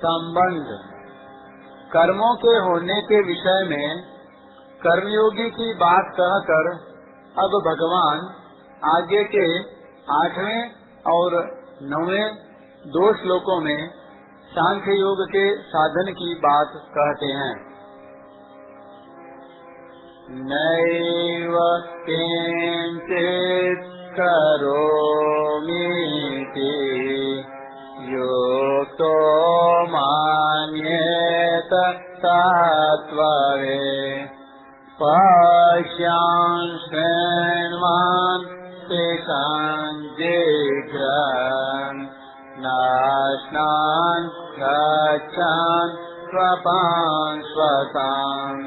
संबंध। कर्मों के होने के विषय में कर्मयोगी की बात कहकर अब भगवान आगे के 8वें और 9वें 2 श्लोकों में सांख्य योग के साधन की बात कहते हैं। नैव किंचित् करोमीति योक्तो मान्येत तत्त्वे पश्यान् शृण्वान् तेषां जिघ्रान् नाश्नान् गच्छान् स्वपान् स्वसान्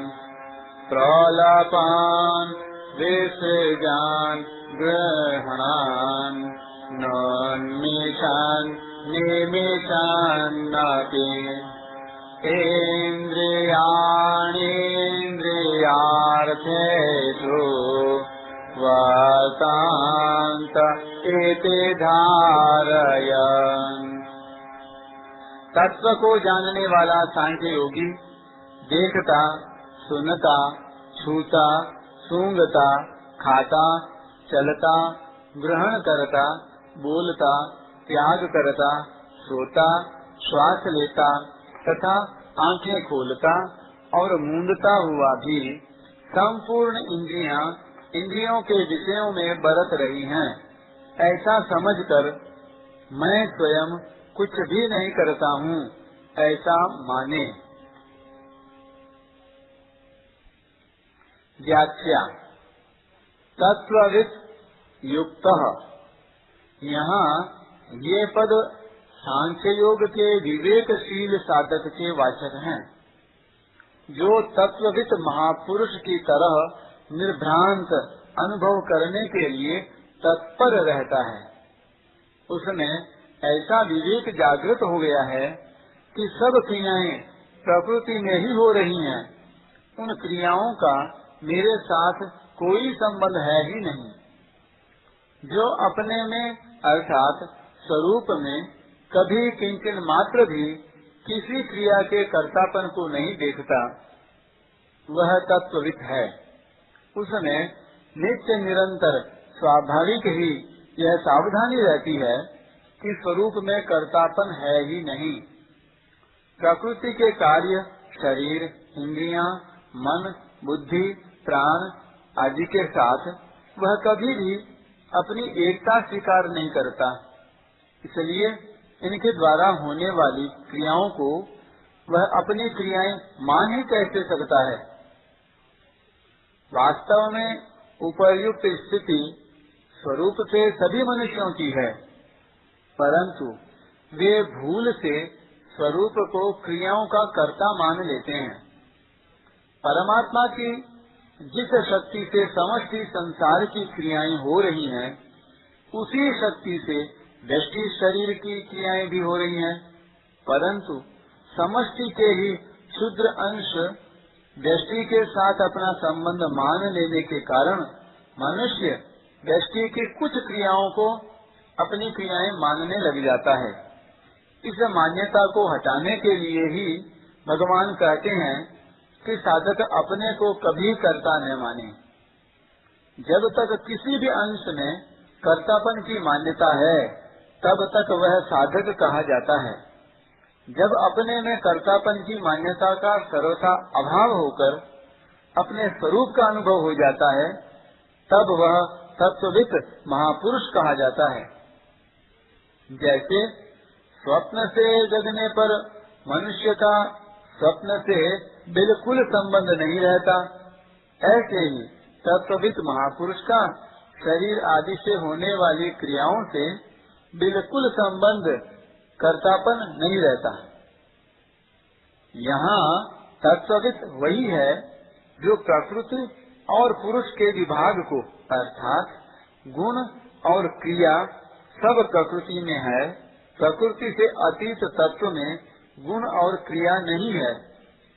प्रलापान् विसृजान् गृह्णान् नोन्मिषान् निमिषान्नपि इन्द्रियाणीन्द्रियार्थेषु वर्तान्त इति धारयन्। तत्व को जानने वाला सांख्य योगी देखता, सुनता, छूता, सूंघता, खाता, चलता, ग्रहण करता, बोलता, त्याग करता, सोता, श्वास लेता तथा आंखें खोलता और मूंदता हुआ भी संपूर्ण इंद्रियों के विषयों में बरत रही हैं, ऐसा समझकर मैं स्वयं कुछ भी नहीं करता हूँ, ऐसा माने। व्याख्या। तत्ववित् युक्तः। यहाँ ये पद सांख्य योग के विवेकशील साधक के वाचक हैं, जो तत्ववित् महापुरुष की तरह निर्भ्रांत अनुभव करने के लिए तत्पर रहता है। उसमें ऐसा विवेक जागृत हो गया है कि सब क्रियाएं प्रकृति में ही हो रही हैं, उन क्रियाओं का मेरे साथ कोई संबंध है ही नहीं। जो अपने में अर्थात स्वरूप में कभी किंचन मात्र भी किसी क्रिया के कर्तापन को नहीं देखता, वह तत्ववित् है। उसमें नित्य निरंतर स्वाभाविक ही यह सावधानी रहती है कि स्वरूप में कर्तापन है ही नहीं। प्रकृति के कार्य शरीर, इंद्रियां, मन, बुद्धि, प्राण आदि के साथ वह कभी भी अपनी एकता स्वीकार नहीं करता। इसलिए इनके द्वारा होने वाली क्रियाओं को वह अपनी क्रियाएं मान ही कैसे सकता है। वास्तव में उपर्युक्त स्थिति स्वरूप से सभी मनुष्यों की है, परंतु वे भूल से स्वरूप को क्रियाओं का कर्ता मान लेते हैं। परमात्मा की जिस शक्ति से समष्टि संसार की क्रियाएं हो रही हैं, उसी शक्ति से व्यष्टि शरीर की क्रियाएं भी हो रही हैं, परंतु समष्टि के ही क्षुद्र अंश व्यष्टि के साथ अपना संबंध मान लेने के कारण मनुष्य व्यष्टि की कुछ क्रियाओं को अपनी क्रियाएं मानने लग जाता है। इस मान्यता को हटाने के लिए ही भगवान कहते हैं कि साधक अपने को कभी कर्ता न माने। जब तक किसी भी अंश में कर्तापन की मान्यता है, तब तक वह साधक कहा जाता है। जब अपने में कर्तापन की मान्यता का सर्वथा अभाव होकर अपने स्वरूप का अनुभव हो जाता है, तब वह तत्ववित् महापुरुष कहा जाता है। जैसे स्वप्न से जगने पर मनुष्य का स्वप्न से बिल्कुल संबंध नहीं रहता, ऐसे ही तत्ववित् महापुरुष का शरीर आदि से होने वाली क्रियाओं से बिल्कुल संबंध कर्तापन नहीं रहता। यहाँ तत्ववित् वही है जो प्रकृति और पुरुष के विभाग को अर्थात गुण और क्रिया सब प्रकृति में है, प्रकृति से अतीत तत्व में गुण और क्रिया नहीं है,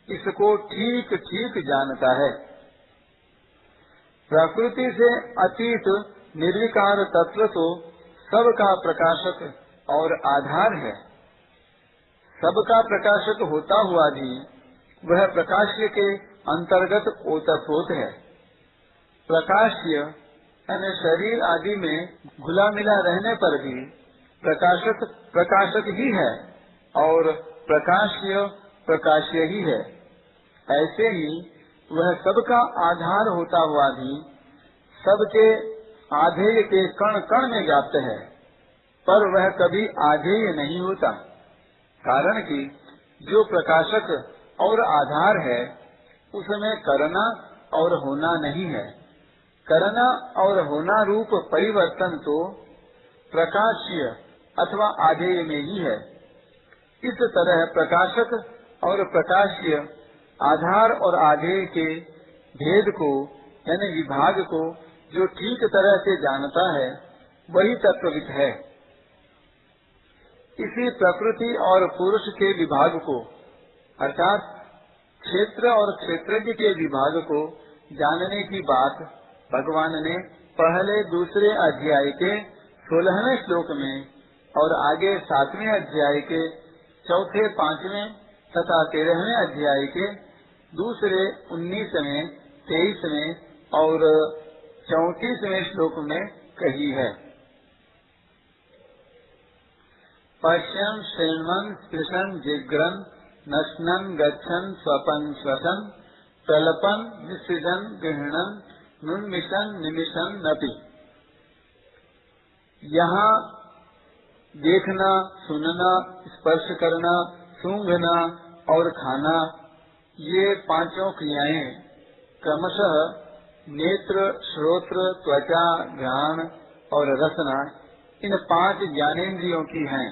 इसको ठीक ठीक जानता है। प्रकृति से अतीत निर्विकार तत्व तो सबका प्रकाशक और आधार है। सबका प्रकाशक होता हुआ भी वह प्रकाश्य के अंतर्गत ओतप्रोत है। प्रकाश्य यानी शरीर आदि में घुला मिला रहने पर भी प्रकाशक प्रकाशक ही है और प्रकाश्य प्रकाश्य ही है। ऐसे ही वह सबका आधार होता हुआ भी सबके आधेय के कण कण में व्याप्त है, पर वह कभी आधेय नहीं होता। कारण कि जो प्रकाशक और आधार है उसमें करना और होना नहीं है। करना और होना रूप परिवर्तन तो प्रकाश्य अथवा आधेय में ही है। इस तरह प्रकाशक और प्रकाश्य आधार और आधेय के भेद को यानी विभाग को जो ठीक तरह से जानता है वही तत्वविद है। इसी प्रकृति और पुरुष के विभाग को अर्थात क्षेत्र और क्षेत्रज्ञ के विभाग को जानने की बात भगवान ने पहले दूसरे अध्याय के 16वें श्लोक में और आगे 7वें अध्याय के चौथे 5वें तथा 13वें अध्याय के दूसरे 19वें 23वें और 34वें श्लोक में कही है। पश्यन् शृण्वन् स्पृशन् जिघ्रन् नश्नन् गच्छन् स्वपन् श्वसन् प्रलपन् विसृजन् गृह्णन् नुन्मिषन् निमिषन् नपि। यहाँ देखना, सुनना, स्पर्श करना, सूंघना और खाना ये पांचों क्रियाएं क्रमशः नेत्र, श्रोत्र, त्वचा, घ्राण और रसना इन 5 ज्ञानेंद्रियों की हैं।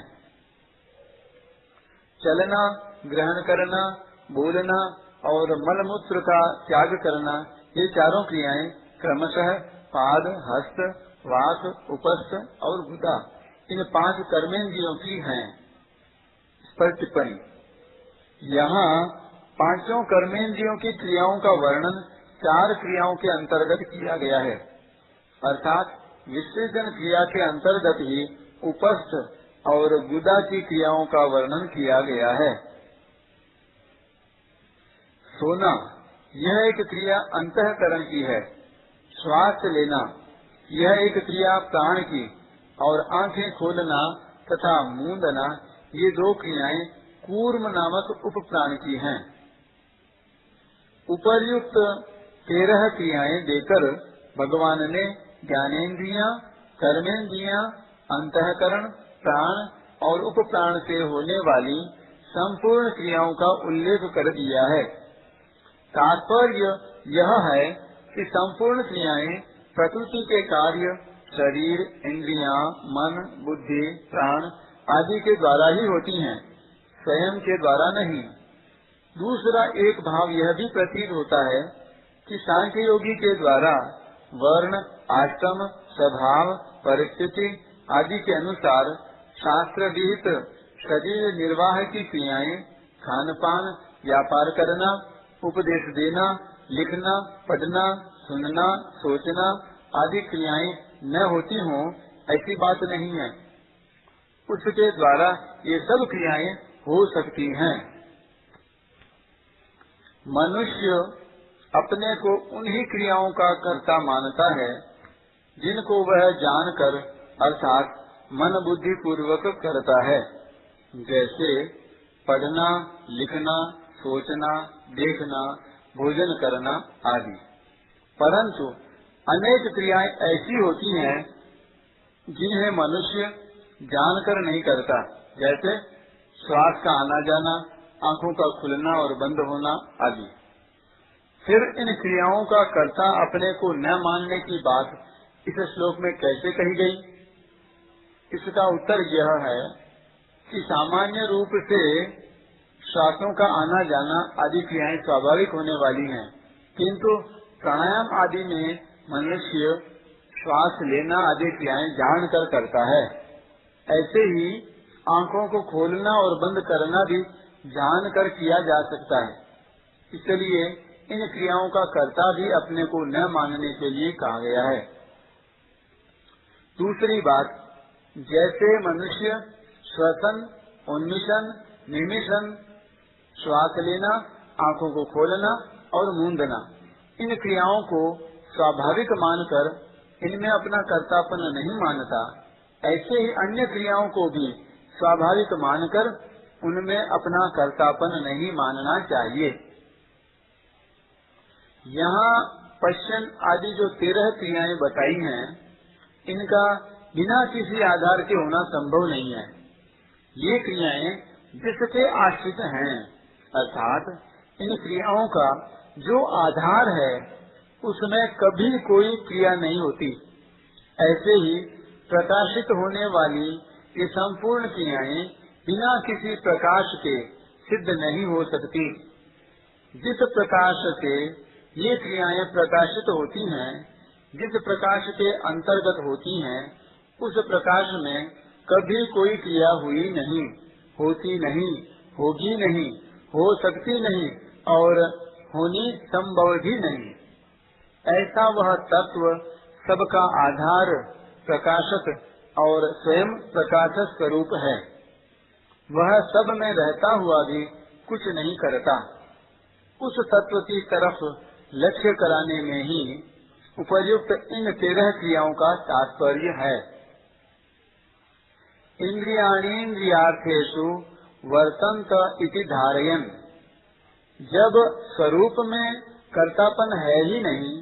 चलना, ग्रहण करना, बोलना और मलमूत्र का त्याग करना ये चारों क्रियाएं क्रमशः पाद, हस्त, वाक, उपस्थ और गुदा इन 5 कर्मेंद्रियों की हैं। इस पर टिप्पणी, यहाँ पांचों कर्मेंद्रियों की क्रियाओं का वर्णन 4 क्रियाओं के अंतर्गत किया गया है, अर्थात विसर्जन क्रिया के अंतर्गत ही उपस्थ और गुदा की क्रियाओं का वर्णन किया गया है। सोना यह एक क्रिया अंतःकरण की है। श्वास लेना यह एक क्रिया प्राण की और आंखें खोलना तथा मूंदना ये 2 क्रियाएं कूर्म नामक उपप्राण की हैं। उपर्युक्त 13 क्रियाएं देकर भगवान ने ज्ञानेन्द्रियां, कर्मेंद्रियां, अंतःकरण, प्राण और उपप्राण से होने वाली संपूर्ण क्रियाओं का उल्लेख कर दिया है। तात्पर्य यह है कि संपूर्ण क्रियाएं प्रकृति के कार्य शरीर, इंद्रियां, मन, बुद्धि, प्राण आदि के द्वारा ही होती हैं, स्वयं के द्वारा नहीं। दूसरा एक भाव यह भी प्रतीत होता है कि सांख्य योगी के द्वारा वर्ण, आश्रम, स्वभाव, परिस्थिति आदि के अनुसार शास्त्र विहित शरीर निर्वाह की क्रियाएं खान पान, व्यापार करना, उपदेश देना, लिखना, पढ़ना, सुनना, सोचना आदि क्रियाएं न होती हों ऐसी बात नहीं है। उसके द्वारा ये सब क्रियाएं हो सकती हैं। मनुष्य अपने को उन्हीं क्रियाओं का कर्ता मानता है जिनको वह जानकर अर्थात मन बुद्धि पूर्वक करता है, जैसे पढ़ना, लिखना, सोचना, देखना, भोजन करना आदि। परंतु अनेक क्रियाएं ऐसी होती हैं जिन्हें मनुष्य जानकर नहीं करता, जैसे श्वास का आना जाना, आंखों का खुलना और बंद होना आदि। फिर इन क्रियाओं का कर्ता अपने को न मानने की बात इस श्लोक में कैसे कही गई? इसका उत्तर यह है कि सामान्य रूप से श्वासों का आना जाना आदि क्रियाएं स्वाभाविक होने वाली हैं, किंतु प्राणायाम आदि में मनुष्य श्वास लेना आदि क्रियाएं जानकर करता है। ऐसे ही आंखों को खोलना और बंद करना भी जानकर किया जा सकता है। इसलिए इन क्रियाओं का कर्ता भी अपने को न मानने के लिए कहा गया है। दूसरी बात, जैसे मनुष्य श्वसन, उन्मिषण, निमिषन, श्वास लेना, आंखों को खोलना और मूंदना, इन क्रियाओं को स्वाभाविक मानकर इनमें अपना कर्तापन नहीं मानता, ऐसे ही अन्य क्रियाओं को भी स्वाभाविक मानकर उनमें अपना कर्तापन नहीं मानना चाहिए। यहाँ पश्चिम आदि जो 13 क्रियाएं बताई हैं, इनका बिना किसी आधार के होना संभव नहीं है। ये क्रियाएं जिसके आश्रित हैं, अर्थात इन क्रियाओं का जो आधार है उसमें कभी कोई क्रिया नहीं होती। ऐसे ही प्रकाशित होने वाली ये संपूर्ण क्रियाएं बिना किसी प्रकाश के सिद्ध नहीं हो सकती। जिस प्रकाश से ये क्रियाएं प्रकाशित होती हैं, जिस प्रकाश के अंतर्गत होती हैं, उस प्रकाश में कभी कोई क्रिया हुई नहीं, होती नहीं, होगी नहीं, हो सकती नहीं और होनी संभव भी नहीं। ऐसा वह तत्व सबका आधार, प्रकाशक और स्वयं प्रकाशक स्वरूप है। वह सब में रहता हुआ भी कुछ नहीं करता। उस तत्व की तरफ लक्ष्य कराने में ही उपर्युक्त इन 13 क्रियाओं का तात्पर्य है। इंद्रियाणीन्द्रियार्थेषु वर्तन्त इति धारयन्। जब स्वरूप में कर्तापन है ही नहीं,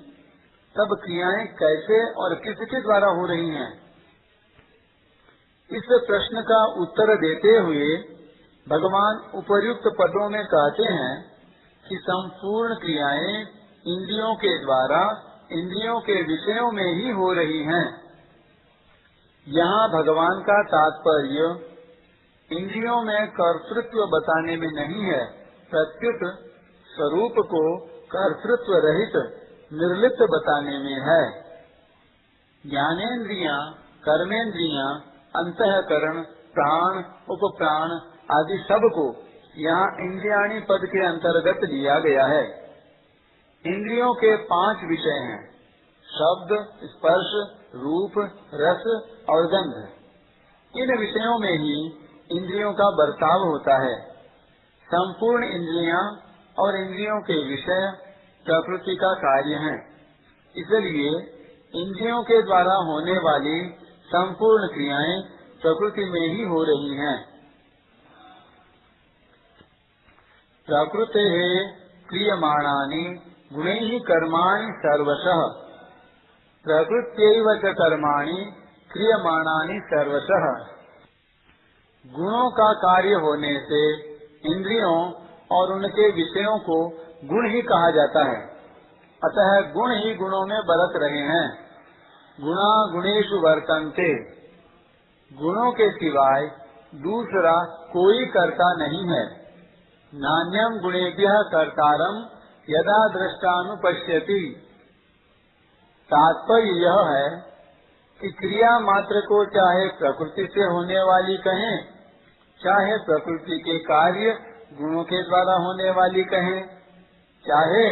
तब क्रियाएं कैसे और किसके द्वारा हो रही हैं? इस प्रश्न का उत्तर देते हुए भगवान उपर्युक्त पदों में कहते हैं कि संपूर्ण क्रियाएं इंद्रियों के द्वारा इंद्रियों के विषयों में ही हो रही हैं। यहाँ भगवान का तात्पर्य इंद्रियों में कर्तृत्व बताने में नहीं है, प्रत्युत स्वरूप को कर्तृत्व रहित निर्लिप्त बताने में है। ज्ञानेन्द्रियां, कर्मेंद्रियां, अंतःकरण, प्राण, उपप्राण आदि सब को यहाँ इंद्रियाणी पद के अंतर्गत लिया गया है। इंद्रियों के 5 विषय हैं: शब्द, स्पर्श, रूप, रस और गंध। इन विषयों में ही इंद्रियों का बर्ताव होता है। संपूर्ण इंद्रियां और इंद्रियों के विषय प्रकृति का कार्य हैं। इसलिए इंद्रियों के द्वारा होने वाली संपूर्ण क्रियाएं प्रकृति में ही हो रही हैं। प्रकृतेः क्रियमाणानि गुणैः कर्माणि सर्वशः। प्रकृत्यैव च कर्माणि क्रियमाणानि सर्वशः। गुणों का कार्य होने से इंद्रियों और उनके विषयों को गुण ही कहा जाता है। अतः गुण ही गुणों में बरत रहे हैं। गुणा गुणेषु वर्तन्ते। गुणों के सिवाय दूसरा कोई कर्ता नहीं है। नान्यम गुणेभ्यः कर्तारम यदा दृष्टानुपश्यति। तात्पर्य यह है कि क्रिया मात्र को चाहे प्रकृति से होने वाली कहें, चाहे प्रकृति के कार्य गुणों के द्वारा होने वाली कहें, चाहे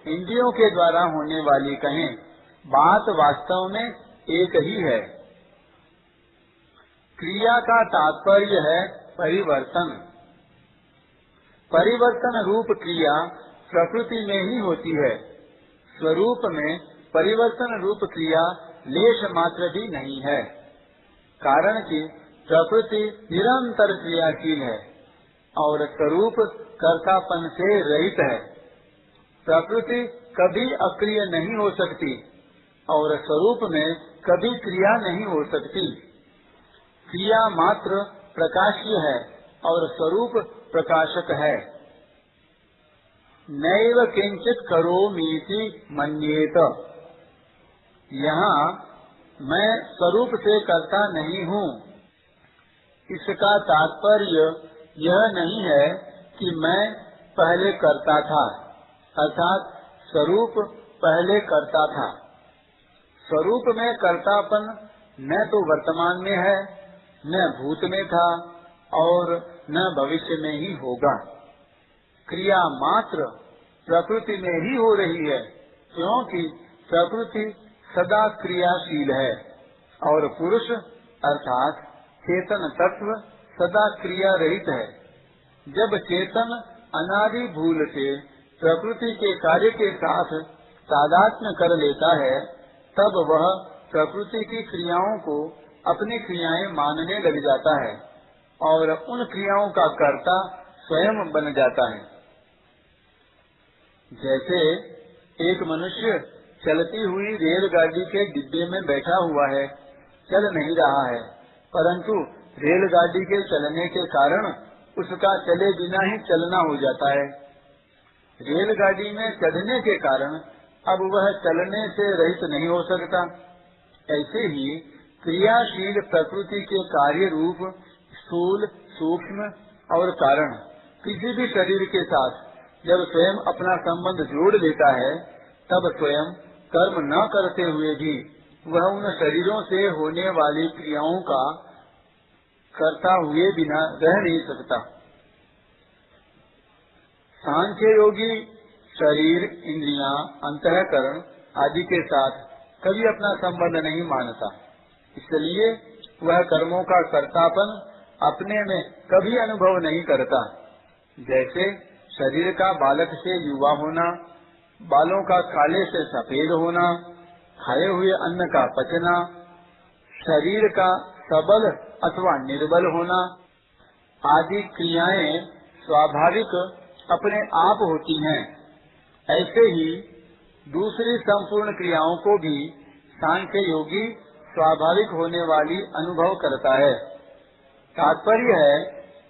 इंद्रियों के द्वारा होने वाली कहें, बात वास्तव में एक ही है। क्रिया का तात्पर्य है परिवर्तन। परिवर्तन रूप क्रिया प्रकृति में ही होती है। स्वरूप में परिवर्तन रूप क्रिया लेश मात्र भी नहीं है, कारण कि प्रकृति निरंतर क्रियाशील है और स्वरूप कर्तापन से रहित है। प्रकृति कभी अक्रिय नहीं हो सकती और स्वरूप में कभी क्रिया नहीं हो सकती। क्रिया मात्र प्रकाश्य है और स्वरूप प्रकाशक है। नैव किंचित करोमीति मन्येत। यहाँ मैं स्वरूप से करता नहीं हूँ, इसका तात्पर्य यह नहीं है कि मैं पहले करता था, अर्थात स्वरूप पहले करता था। स्वरूप में कर्तापन न तो वर्तमान में है, न भूत में था और न भविष्य में ही होगा। क्रिया मात्र प्रकृति में ही हो रही है, क्योंकि प्रकृति सदा क्रियाशील है और पुरुष अर्थात चेतन तत्व सदा क्रिया रहित है। जब चेतन अनादि भूल से प्रकृति के कार्य के साथ तादात्म्य कर लेता है, तब वह प्रकृति की क्रियाओं को अपनी क्रियाएं मानने लग जाता है और उन क्रियाओं का कर्ता स्वयं बन जाता है। जैसे एक मनुष्य चलती हुई रेलगाड़ी के डिब्बे में बैठा हुआ है, चल नहीं रहा है, परंतु रेलगाड़ी के चलने के कारण उसका चले बिना ही चलना हो जाता है। रेलगाड़ी में चढ़ने के कारण अब वह चलने से रहित नहीं हो सकता। ऐसे ही क्रियाशील प्रकृति के कार्य रूप स्थूल, सूक्ष्म और कारण किसी भी शरीर के साथ जब स्वयं अपना संबंध जोड़ लेता है, तब स्वयं कर्म न करते हुए भी वह उन शरीरों से होने वाली क्रियाओं का करता हुए बिना रह नहीं सकता। सांख्य योगी शरीर, इंद्रियां, अंतःकरण आदि के साथ कभी अपना संबंध नहीं मानता, इसलिए वह कर्मों का कर्तापन अपने में कभी अनुभव नहीं करता। जैसे शरीर का बालक से युवा होना, बालों का काले से सफेद होना, खाए हुए अन्न का पचना, शरीर का सबल अथवा निर्बल होना आदि क्रियाएं स्वाभाविक अपने आप होती हैं। ऐसे ही दूसरी संपूर्ण क्रियाओं को भी सांख्य योगी स्वाभाविक होने वाली अनुभव करता है। तात्पर्य है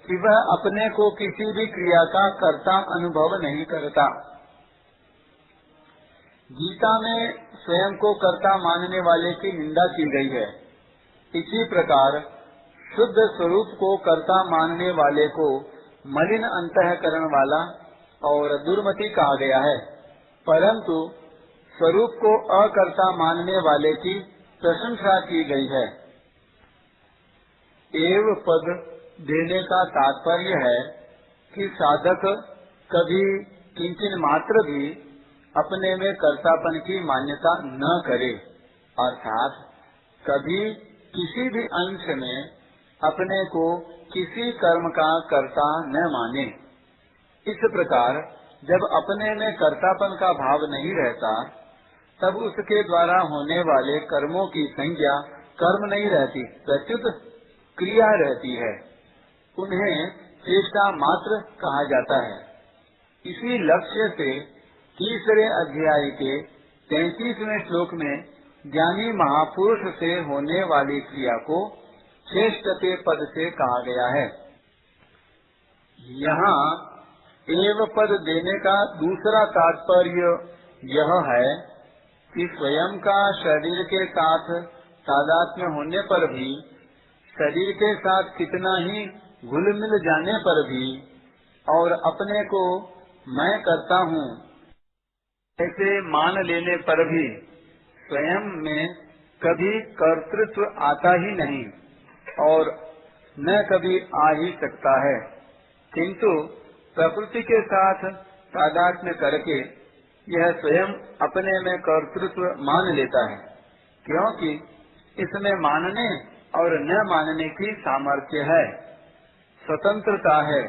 कि वह अपने को किसी भी क्रिया का कर्ता अनुभव नहीं करता। गीता में स्वयं को कर्ता मानने वाले की निंदा की गई है। इसी प्रकार शुद्ध स्वरूप को कर्ता मानने वाले को मलिन अंतःकरण वाला और दुर्मति कहा गया है, परंतु स्वरूप को अकर्ता मानने वाले की प्रशंसा की गई है। एव पद देने का तात्पर्य है कि साधक कभी किंचन मात्र भी अपने में कर्तापन की मान्यता न करे, अर्थात कभी किसी भी अंश में अपने को किसी कर्म का कर्ता न माने। इस प्रकार जब अपने में कर्तापन का भाव नहीं रहता, तब उसके द्वारा होने वाले कर्मों की संज्ञा कर्म नहीं रहती, प्रत्युत क्रिया रहती है। उन्हें चेष्टा मात्र कहा जाता है। इसी लक्ष्य से तीसरे अध्याय के 33वें श्लोक में ज्ञानी महापुरुष से होने वाली क्रिया को श्रेष्ठते पद से कहा गया है। यहाँ एव पद देने का दूसरा तात्पर्य यह है कि स्वयं का शरीर के साथ तादात्म्य होने पर भी, शरीर के साथ कितना ही घुल मिल जाने पर भी और अपने को मैं करता हूँ ऐसे मान लेने पर भी स्वयं में कभी कर्तृत्व आता ही नहीं और न कभी आ ही सकता है। किंतु प्रकृति के साथ तादात्म्य करके यह स्वयं अपने में कर्तृत्व मान लेता है, क्योंकि इसमें मानने और न मानने की सामर्थ्य है, स्वतंत्रता है।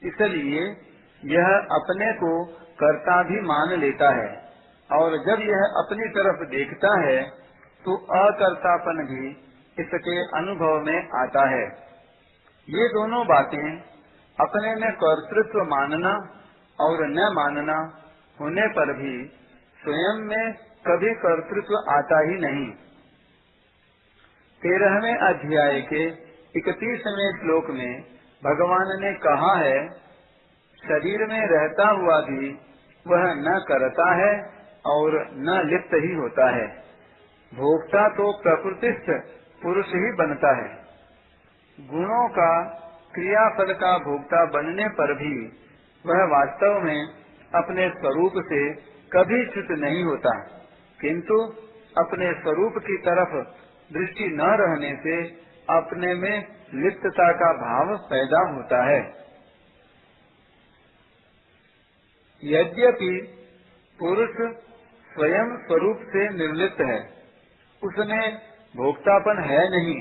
इसलिए यह अपने को कर्ता भी मान लेता है और जब यह अपनी तरफ देखता है तो अकर्तापन भी इसके अनुभव में आता है। ये दोनों बातें अपने में कर्तृत्व मानना और न मानना होने पर भी स्वयं में कभी कर्तृत्व आता ही नहीं। 13वें अध्याय के 31वें श्लोक में भगवान ने कहा है, शरीर में रहता हुआ भी वह न करता है और न लिप्त ही होता है। भोक्ता तो प्रकृतिस्थ पुरुष ही बनता है। गुणों का क्रियाफल का भोक्ता बनने पर भी वह वास्तव में अपने स्वरूप से कभी च्युत नहीं होता, किंतु अपने स्वरूप की तरफ दृष्टि न रहने से अपने में लिप्तता का भाव पैदा होता है। यद्यपि पुरुष स्वयं स्वरूप से निर्लिप्त है, उसमें भोक्तापन है नहीं,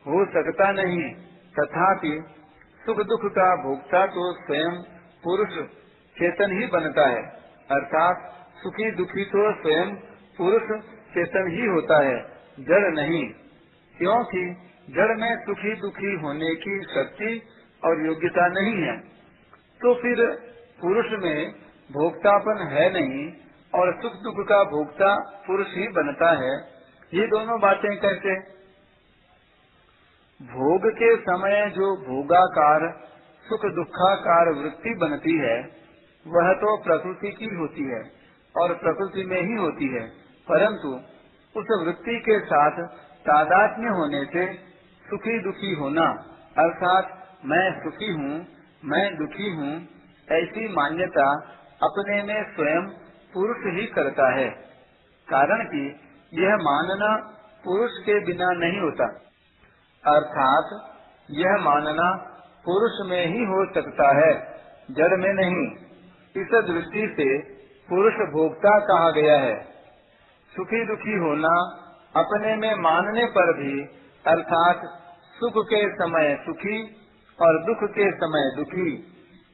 हो सकता नहीं, तथापि सुख दुख का भोक्ता तो स्वयं पुरुष चेतन ही बनता है, अर्थात सुखी दुखी तो स्वयं पुरुष चेतन ही होता है, जड़ नहीं। क्योंकि जड़ में सुखी दुखी होने की शक्ति और योग्यता नहीं है, तो फिर पुरुष में भोक्तापन है नहीं और सुख दुख का भोक्ता पुरुष ही बनता है। ये दोनों बातें कैसे? भोग के समय जो भोगाकार सुख दुखाकार वृत्ति बनती है वह तो प्रकृति की होती है और प्रकृति में ही होती है, परंतु उस वृत्ति के साथ तादात्म्य होने से सुखी दुखी होना, अर्थात मैं सुखी हूँ मैं दुखी हूँ, ऐसी मान्यता अपने में स्वयं पुरुष ही करता है। कारण कि यह मानना पुरुष के बिना नहीं होता, अर्थात यह मानना पुरुष में ही हो सकता है, जड़ में नहीं। इस दृष्टि से पुरुष भोक्ता कहा गया है। सुखी दुखी होना अपने में मानने पर भी, अर्थात सुख के समय सुखी और दुख के समय दुखी,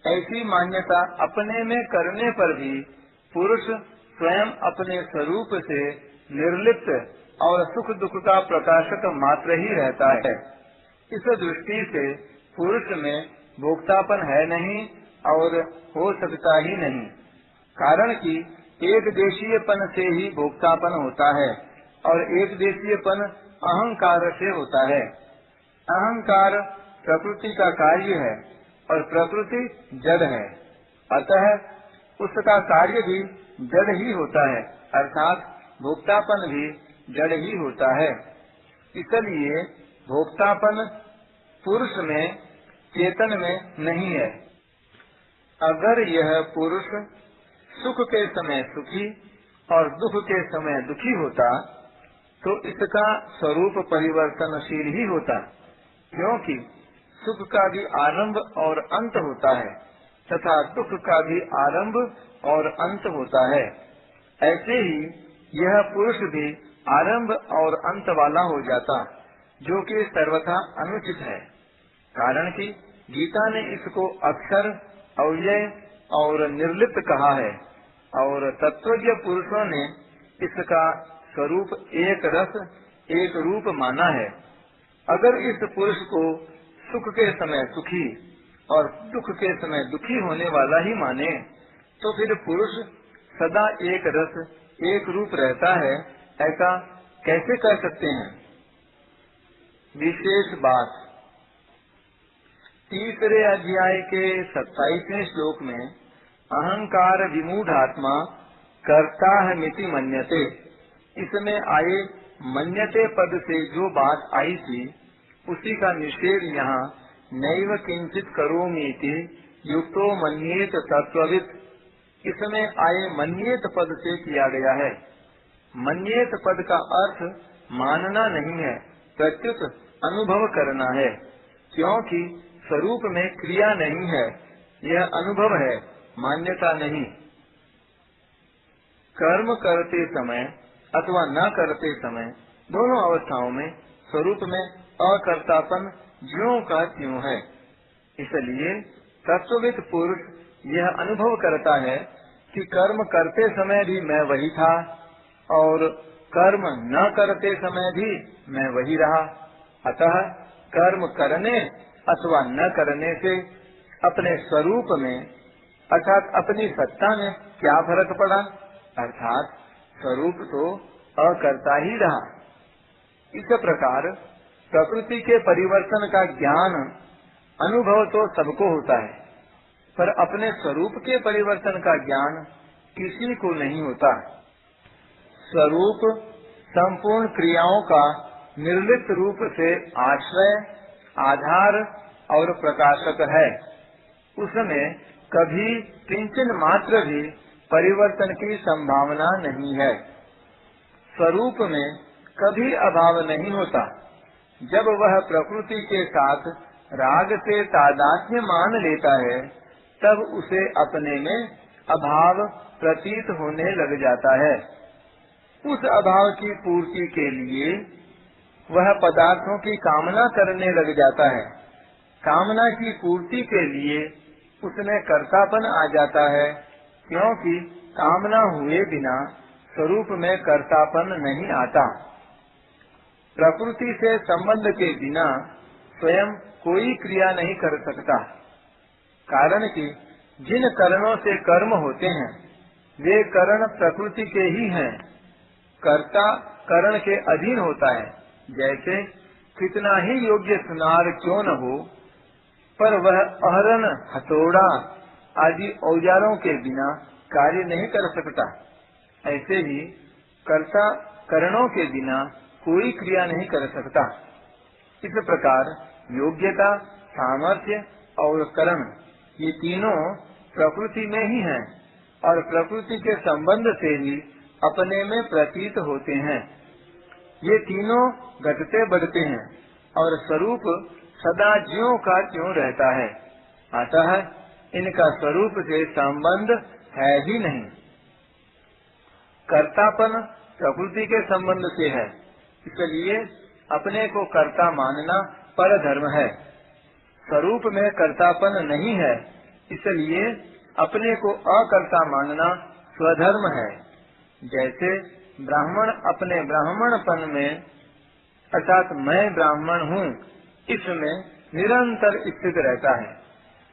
ऐसी मान्यता अपने में करने पर भी पुरुष स्वयं अपने स्वरूप से निर्लिप्त और सुख दुख का प्रकाशक मात्र ही रहता है। इस दृष्टि से पुरुष में भोक्तापन है नहीं और हो सकता ही नहीं, कारण कि एक देशीयपन से ही भोक्तापन होता है और एक देशीयपन अहंकार से होता है। अहंकार प्रकृति का कार्य है और प्रकृति जड़ है, अतः उसका कार्य भी जड़ ही होता है, अर्थात भोक्तापन भी जड़ ही होता है। इसलिए भोक्तापन पुरुष में चेतन में नहीं है। अगर यह पुरुष सुख के समय सुखी और दुख के समय दुखी होता तो इसका स्वरूप परिवर्तनशील ही होता, क्योंकि सुख का भी आरंभ और अंत होता है तथा दुख का भी आरंभ और अंत होता है। ऐसे ही यह पुरुष भी आरंभ और अंत वाला हो जाता, जो कि सर्वथा अनुचित है। कारण कि गीता ने इसको अक्षर, अव्यय और निर्लिप्त कहा है और तत्वज्ञ पुरुषों ने इसका स्वरूप एक रस एक रूप माना है। अगर इस पुरुष को सुख के समय सुखी और दुख के समय दुखी होने वाला ही माने तो फिर पुरुष सदा एक रस एक रूप रहता है, ऐसा कैसे कर सकते हैं? विशेष बात, तीसरे अध्याय के 27वें श्लोक में अहंकार विमूढ़ात्मा कर्ता है मिति मन्यते, इसमें आए मन्यते पद से जो बात आई थी उसी का निषेध यहाँ नैव किंचित करोमीति युक्तो मन्येत तत्ववित्, इसमें आए मन्येत पद से किया गया है। मन्येत पद का अर्थ मानना नहीं है, प्रत्युत अनुभव करना है, क्योंकि स्वरूप में क्रिया नहीं है, यह अनुभव है, मान्यता नहीं। कर्म करते समय अथवा न करते समय दोनों अवस्थाओं में स्वरूप में अकर्तापन ज्यों का त्यों है। इसलिए तत्वविद पुरुष यह अनुभव करता है कि कर्म करते समय भी मैं वही था और कर्म न करते समय भी मैं वही रहा। अतः कर्म करने अथवा न करने से अपने स्वरूप में अर्थात अपनी सत्ता में क्या फर्क पड़ा, अर्थात स्वरूप तो अकर्ता ही रहा। इस प्रकार प्रकृति के परिवर्तन का ज्ञान अनुभव तो सबको होता है, पर अपने स्वरूप के परिवर्तन का ज्ञान किसी को नहीं होता। स्वरूप संपूर्ण क्रियाओं का निर्लिप्त रूप से आश्रय, आधार और प्रकाशक है। उसमें कभी किंचन मात्र भी परिवर्तन की संभावना नहीं है। स्वरूप में कभी अभाव नहीं होता। जब वह प्रकृति के साथ राग से तादात्म्य मान लेता है तब उसे अपने में अभाव प्रतीत होने लग जाता है। उस अभाव की पूर्ति के लिए वह पदार्थों की कामना करने लग जाता है। कामना की पूर्ति के लिए उसमें कर्तापन आ जाता है, क्योंकि कामना हुए बिना स्वरूप में कर्तापन नहीं आता। प्रकृति से संबंध के बिना स्वयं कोई क्रिया नहीं कर सकता, कारण कि जिन करणों से कर्म होते हैं वे करण प्रकृति के ही हैं। कर्ता करण के अधीन होता है। जैसे कितना ही योग्य सुनार क्यों न हो, पर वह अहरन हथौड़ा आदि औजारों के बिना कार्य नहीं कर सकता। ऐसे ही कर्ता करणों के बिना कोई क्रिया नहीं कर सकता। इस प्रकार योग्यता, सामर्थ्य और करण ये तीनों प्रकृति में ही हैं और प्रकृति के संबंध से ही अपने में प्रतीत होते हैं। ये तीनों घटते बढ़ते हैं और स्वरूप सदा ज्यों का त्यों रहता है। अतः इनका स्वरूप से संबंध है ही नहीं। कर्तापन प्रकृति के संबंध से है, इसलिए अपने को कर्ता मानना पर धर्म है। स्वरूप में कर्तापन नहीं है, इसलिए अपने को अकर्ता मानना स्वधर्म है। जैसे ब्राह्मण अपने ब्राह्मणपन में अर्थात मैं ब्राह्मण हूँ इसमें निरंतर स्थित रहता है,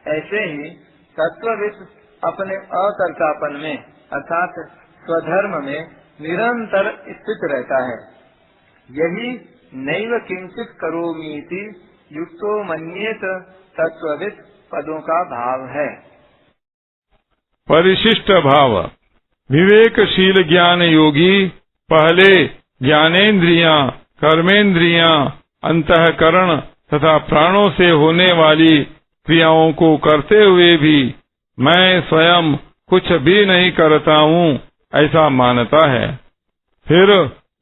ऐसे ही तत्वविद अपने अकर्तापन में अर्थात स्वधर्म में निरंतर स्थित रहता है। यही नैव किंचित करोमीति युक्तो मन्येत तत्वविद पदों का भाव है। परिशिष्ट भाव। विवेकशील ज्ञान योगी पहले ज्ञानेन्द्रियां, कर्मेंद्रियां, अंतःकरण तथा प्राणों से होने वाली क्रियाओं को करते हुए भी मैं स्वयं कुछ भी नहीं करता हूँ ऐसा मानता है। फिर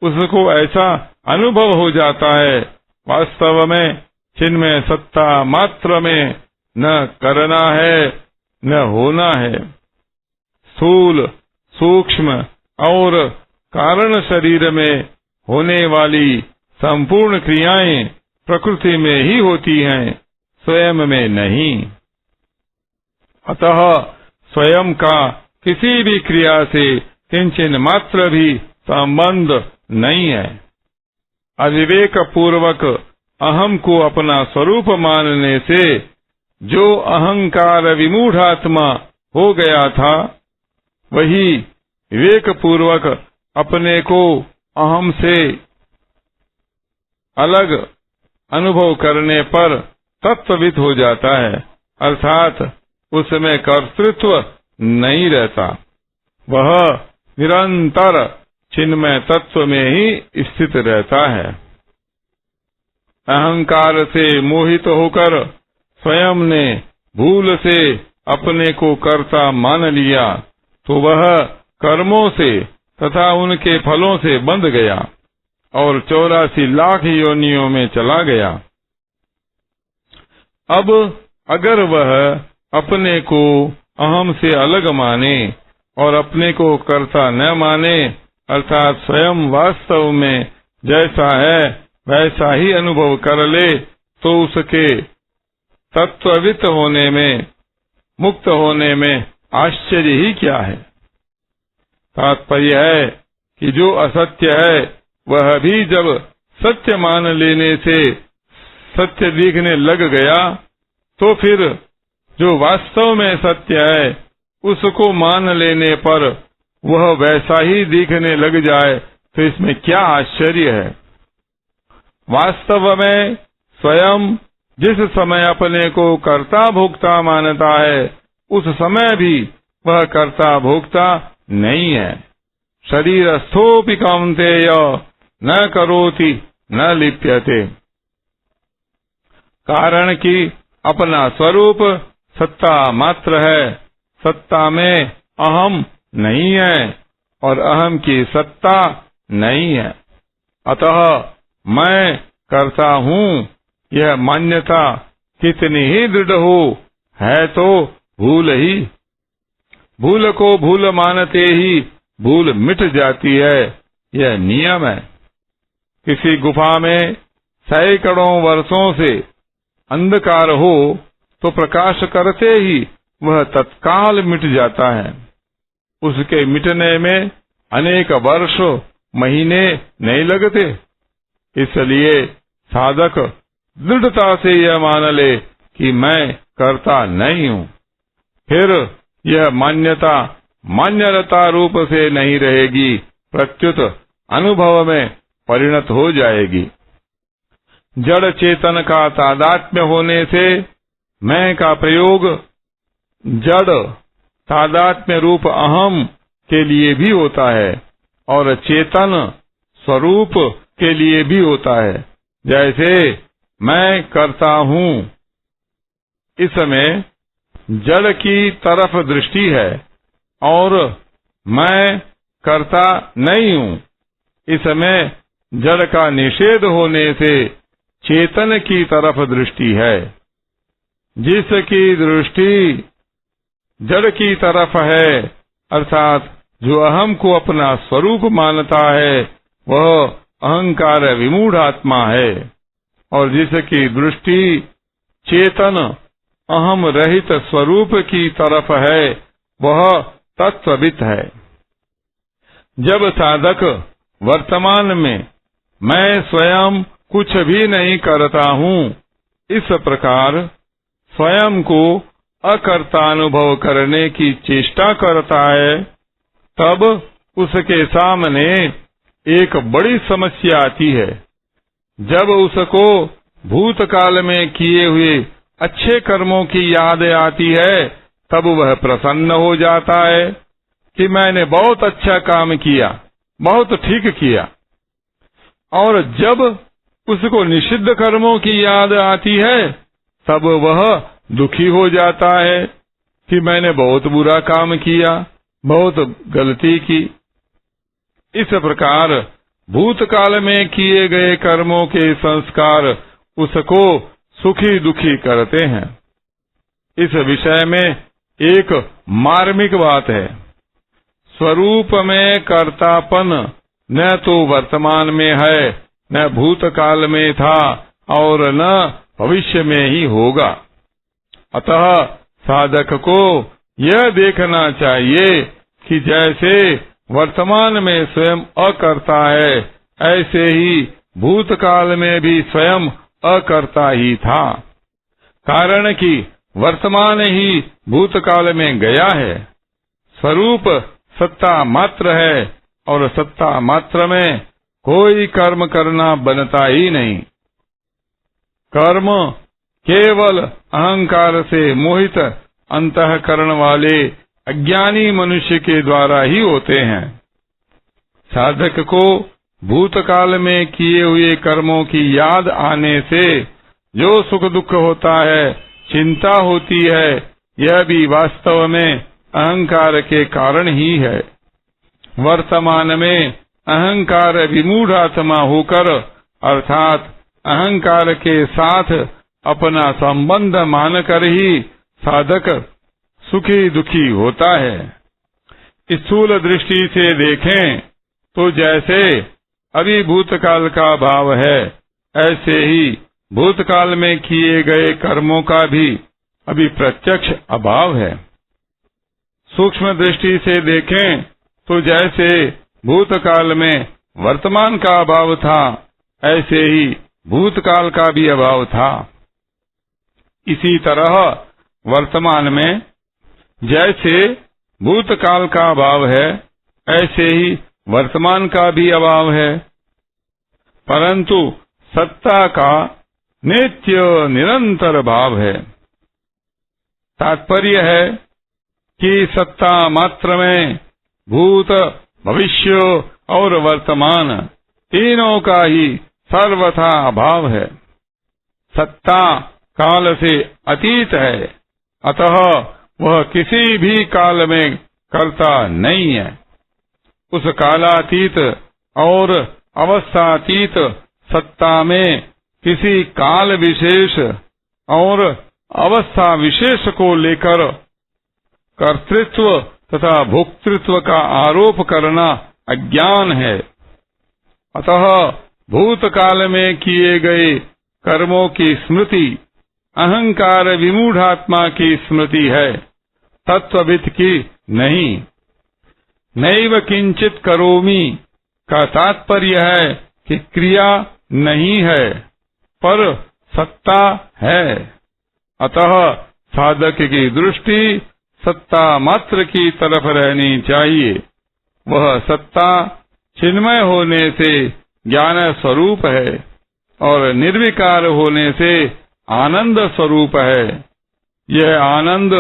उसको ऐसा अनुभव हो जाता है, वास्तव में जिनमें सत्ता मात्र में न करना है न होना है। स्थूल, सूक्ष्म और कारण शरीर में होने वाली संपूर्ण क्रियाएं प्रकृति में ही होती हैं, स्वयं में नहीं। अतः स्वयं का किसी भी क्रिया से किंचन मात्र भी संबंध नहीं है। अविवेक पूर्वक अहम को अपना स्वरूप मानने से जो अहंकार विमूढ़ात्मा हो गया था, वही विवेक पूर्वक अपने को अहम से अलग अनुभव करने पर तत्वविद हो जाता है, अर्थात उसमें कर्तृत्व नहीं रहता। वह निरंतर चिन्मय तत्व में ही स्थित रहता है। अहंकार से मोहित होकर स्वयं ने भूल से अपने को कर्ता मान लिया तो वह कर्मों से तथा उनके फलों से बंध गया और 84 लाख योनियों में चला गया। अब अगर वह अपने को अहम से अलग माने और अपने को कर्ता न माने, अर्थात स्वयं वास्तव में जैसा है वैसा ही अनुभव कर ले, तो उसके तत्ववित होने में, मुक्त होने में आश्चर्य ही क्या है। तात्पर्य है कि जो असत्य है वह भी जब सत्य मान लेने से सत्य दिखने लग गया, तो फिर जो वास्तव में सत्य है उसको मान लेने पर वह वैसा ही दिखने लग जाए तो इसमें क्या आश्चर्य है। वास्तव में स्वयं जिस समय अपने को कर्ता भोक्ता मानता है, उस समय भी वह कर्ता भोक्ता नहीं है। शरीरस्थोपि कौन्तेय न करोति न लिप्यते। कारण कि अपना स्वरूप सत्ता मात्र है, सत्ता में अहम नहीं है और अहम की सत्ता नहीं है। अतः मैं करता हूँ यह मान्यता कितनी ही दृढ़ हो, है तो भूल ही। भूल को भूल मानते ही भूल मिट जाती है, यह नियम है। किसी गुफा में सैकड़ों वर्षों से अंधकार हो तो प्रकाश करते ही वह तत्काल मिट जाता है। उसके मिटने में अनेक वर्ष महीने नहीं लगते। इसलिए साधक दृढ़ता से यह मान ले कि मैं कर्ता नहीं हूँ। फिर यह मान्यता मान्यता रूप से नहीं रहेगी, प्रत्युत अनुभव में परिणत हो जाएगी। जड़ चेतन का तादात्म्य होने से मैं का प्रयोग जड़ तादात्म्य रूप अहम के लिए भी होता है और चेतन स्वरूप के लिए भी होता है। जैसे मैं करता हूँ, इसमें जड़ की तरफ दृष्टि है और मैं करता नहीं हूँ, इसमें जड़ का निषेध होने से चेतन की तरफ दृष्टि है। जिसकी दृष्टि जड़ की तरफ है, अर्थात जो अहम को अपना स्वरूप मानता है, वह अहंकार विमूढ़ आत्मा है। और जिसकी दृष्टि चेतन अहम रहित स्वरूप की तरफ है, वह तत्ववित् है। जब साधक वर्तमान में मैं स्वयं कुछ भी नहीं करता हूँ, इस प्रकार स्वयं को अकर्ता अनुभव करने की चेष्टा करता है, तब उसके सामने एक बड़ी समस्या आती है। जब उसको भूतकाल में किए हुए अच्छे कर्मों की याद आती है, तब वह प्रसन्न हो जाता है कि मैंने बहुत अच्छा काम किया, बहुत ठीक किया। और जब उसको निषिद्ध कर्मों की याद आती है, तब वह दुखी हो जाता है कि मैंने बहुत बुरा काम किया, बहुत गलती की। इस प्रकार भूतकाल में किए गए कर्मों के संस्कार उसको सुखी दुखी करते हैं। इस विषय में एक मार्मिक बात है। स्वरूप में कर्तापन न तो वर्तमान में है, न भूतकाल में था और न भविष्य में ही होगा। अतः साधक को यह देखना चाहिए कि जैसे वर्तमान में स्वयं अकर्ता है, ऐसे ही भूतकाल में भी स्वयं अकर्ता ही था। कारण कि वर्तमान ही भूतकाल में गया है। स्वरूप सत्ता मात्र है और सत्ता मात्र में कोई कर्म करना बनता ही नहीं। कर्म केवल अहंकार से मोहित अंतःकरण वाले अज्ञानी मनुष्य के द्वारा ही होते हैं। साधक को भूतकाल में किए हुए कर्मों की याद आने से जो सुख दुख होता है, चिंता होती है, यह भी वास्तव में अहंकार के कारण ही है। वर्तमान में अहंकार विमूढ़ आत्मा होकर, अर्थात अहंकार के साथ अपना संबंध मानकर ही साधक सुखी दुखी होता है। स्थूल दृष्टि से देखें तो जैसे अभी भूतकाल का भाव है, ऐसे ही भूतकाल में किए गए कर्मों का भी अभी प्रत्यक्ष अभाव है। सूक्ष्म दृष्टि से देखें तो जैसे भूतकाल में वर्तमान का अभाव था, ऐसे ही भूतकाल का भी अभाव था। इसी तरह वर्तमान में जैसे भूतकाल का अभाव है, ऐसे ही वर्तमान का भी अभाव है। परंतु सत्ता का नित्य निरंतर भाव है। तात्पर्य है कि सत्ता मात्र में भूत, भविष्य और वर्तमान तीनों का ही सर्वथा अभाव है। सत्ता काल से अतीत है, अतः वह किसी भी काल में कर्ता नहीं है। उस कालातीत और अवस्थातीत सत्ता में किसी काल विशेष और अवस्था विशेष को लेकर कर्तृत्व तथा भोक्तृत्व का आरोप करना अज्ञान है। अतः भूतकाल में किए गए कर्मों की स्मृति अहंकार विमूढ़ात्मा की स्मृति है, तत्वविद की नहीं। नैव किंचित करोमि का तात्पर्य है कि क्रिया नहीं है पर सत्ता है। अतः साधक की दृष्टि सत्ता मात्र की तरफ रहनी चाहिए। वह सत्ता चिन्मय होने से ज्ञान स्वरूप है और निर्विकार होने से आनंद स्वरूप है। यह आनंद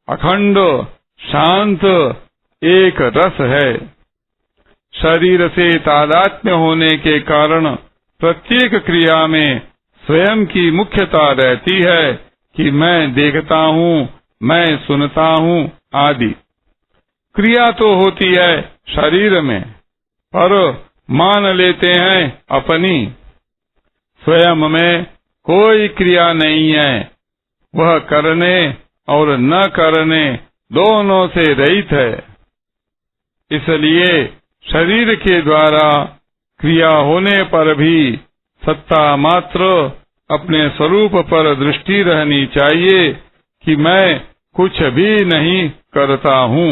अखंड शांत एक रस है। शरीर से तादात्म्य होने के कारण प्रत्येक क्रिया में स्वयं की मुख्यता रहती है कि मैं देखता हूँ, मैं सुनता हूँ आदि। क्रिया तो होती है शरीर में, पर मान लेते हैं अपनी। स्वयं में कोई क्रिया नहीं है, वह करने और न करने दोनों से रहित है। इसलिए शरीर के द्वारा क्रिया होने पर भी सत्ता मात्र अपने स्वरूप पर दृष्टि रहनी चाहिए कि मैं कुछ भी नहीं करता हूँ।